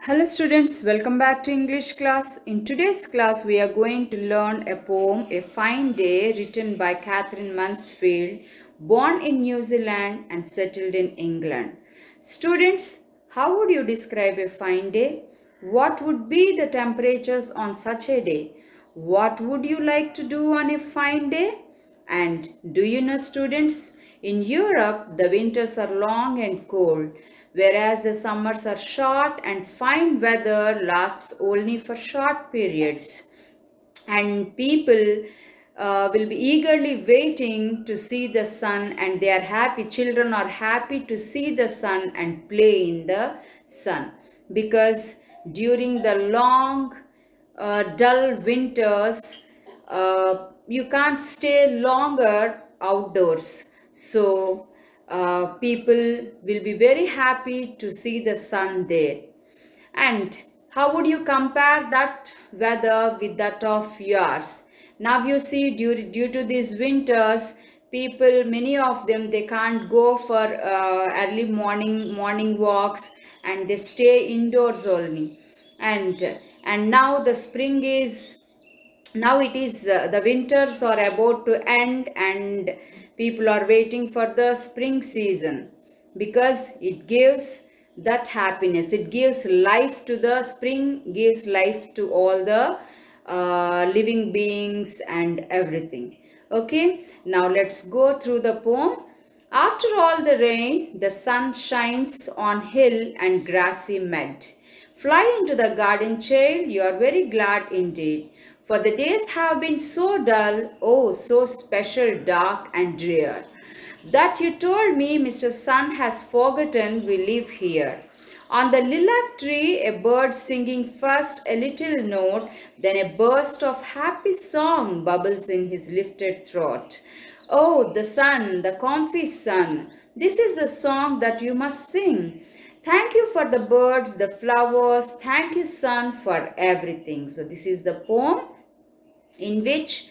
Hello students, welcome back to English class. In today's class, we are going to learn a poem, A Fine Day, written by Catherine Mansfield, born in New Zealand and settled in England. Students, how would you describe a fine day? What would be the temperatures on such a day? What would you like to do on a fine day? And do you know, students, in Europe, the winters are long and cold, whereas the summers are short and fine weather lasts only for short periods. And people will be eagerly waiting to see the sun, and they are happy. Children are happy to see the sun and play in the sun, because during the long dull winters, you can't stay longer outdoors. So people will be very happy to see the sun there. And how would you compare that weather with that of yours? Now you see, due to these winters, people, many of them, they can't go for early morning walks, and they stay indoors only. And now the spring is, now it is, the winters are about to end, and people are waiting for the spring season, because it gives that happiness, it gives life to the spring, gives life to all the living beings and everything. Okay, now let's go through the poem. After all the rain, the sun shines on hill and grassy mead. Fly into the garden, child, you are very glad indeed. For the days have been so dull, oh, so special, dark and drear, that you told me Mr. Sun has forgotten we live here. On the lilac tree, a bird singing first a little note, then a burst of happy song bubbles in his lifted throat. Oh, the sun, the comfy sun, this is a song that you must sing. Thank you for the birds, the flowers, thank you, sun, for everything. So this is the poem in which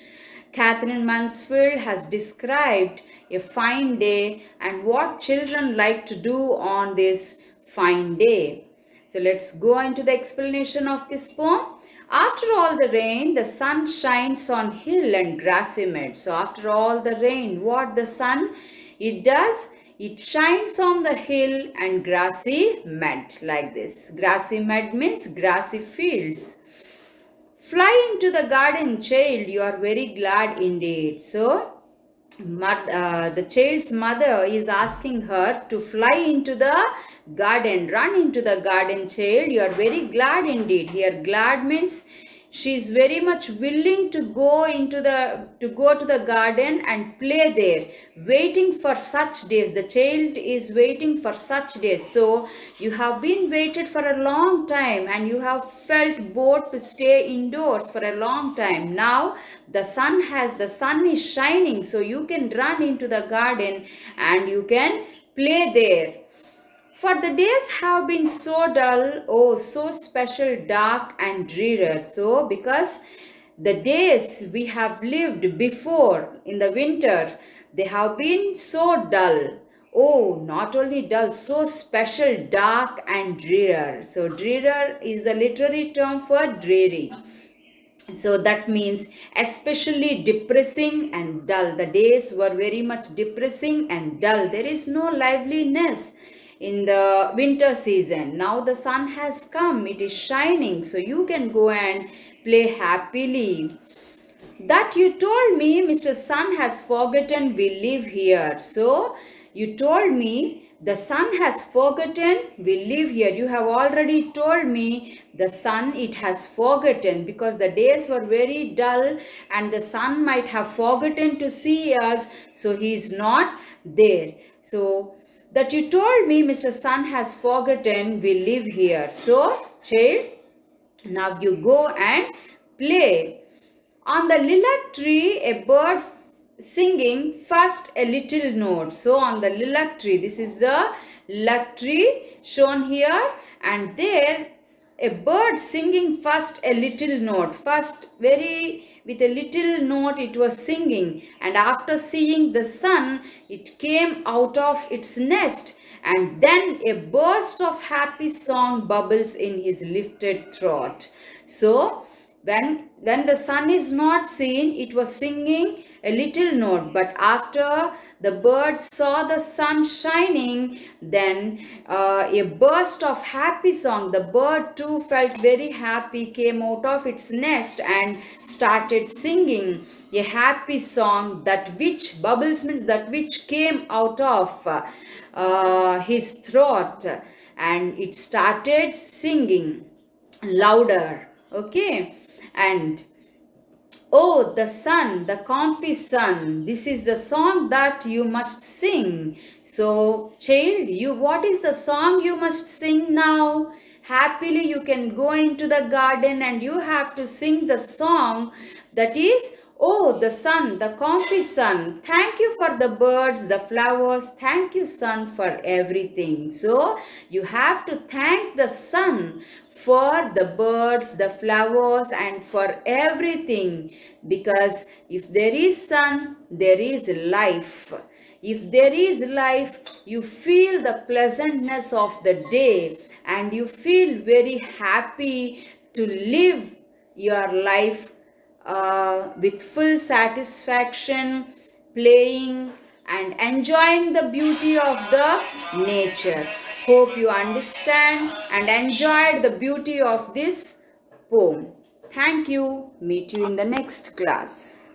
Catherine Mansfield has described a fine day and what children like to do on this fine day. So let's go into the explanation of this poem. After all the rain, the sun shines on hill and grassy mead. So after all the rain, what the sun it does? It shines on the hill and grassy mead, like this. Grassy mead means grassy fields. Fly into the garden, child, you are very glad indeed. So, the child's mother is asking her to fly into the garden. Run into the garden, child, you are very glad indeed. Here, glad means she is very much willing to go to the garden and play there, waiting for such days. The child is waiting for such days. So you have been waited for a long time, and you have felt bored to stay indoors for a long time. Now the sun is shining, so you can run into the garden and you can play there. For the days have been so dull, oh, so special, dark and dreary. So, because the days we have lived before in the winter, they have been so dull. Oh, not only dull, so special, dark and dreary. So, dreary is the literary term for dreary. So that means especially depressing and dull. The days were very much depressing and dull. There is no liveliness in the winter season. Now the sun has come, it is shining, so you can go and play happily. That you told me Mr. Sun has forgotten we live here. So you told me the sun has forgotten we live here. You have already told me the sun, it has forgotten, because the days were very dull and the sun might have forgotten to see us, so he is not there. So that you told me Mr. Sun has forgotten we live here. So, child, now you go and play. On the lilac tree, a bird singing first a little note. So, on the lilac tree, this is the lilac tree shown here, and there a bird singing first a little note. First, with a little note it was singing, and after seeing the sun, it came out of its nest and then a burst of happy song bubbles in his lifted throat. So when the sun is not seen, it was singing a little note, but after the bird saw the sun shining, then a burst of happy song. The bird too felt very happy, came out of its nest and started singing a happy song, that which bubbles means that which came out of his throat, and it started singing louder. Okay, and oh, the sun, the comfy sun. This is the song that you must sing. So, child, what is the song you must sing now? Happily, you can go into the garden and you have to sing the song that is, oh, the sun, the comfy sun. Thank you for the birds, the flowers. Thank you, sun, for everything. So, you have to thank the sun for the birds, the flowers, and for everything. Because if there is sun, there is life. If there is life, you feel the pleasantness of the day and you feel very happy to live your life with full satisfaction, playing and enjoying the beauty of the nature. Hope you understand and enjoyed the beauty of this poem. Thank you. Meet you in the next class.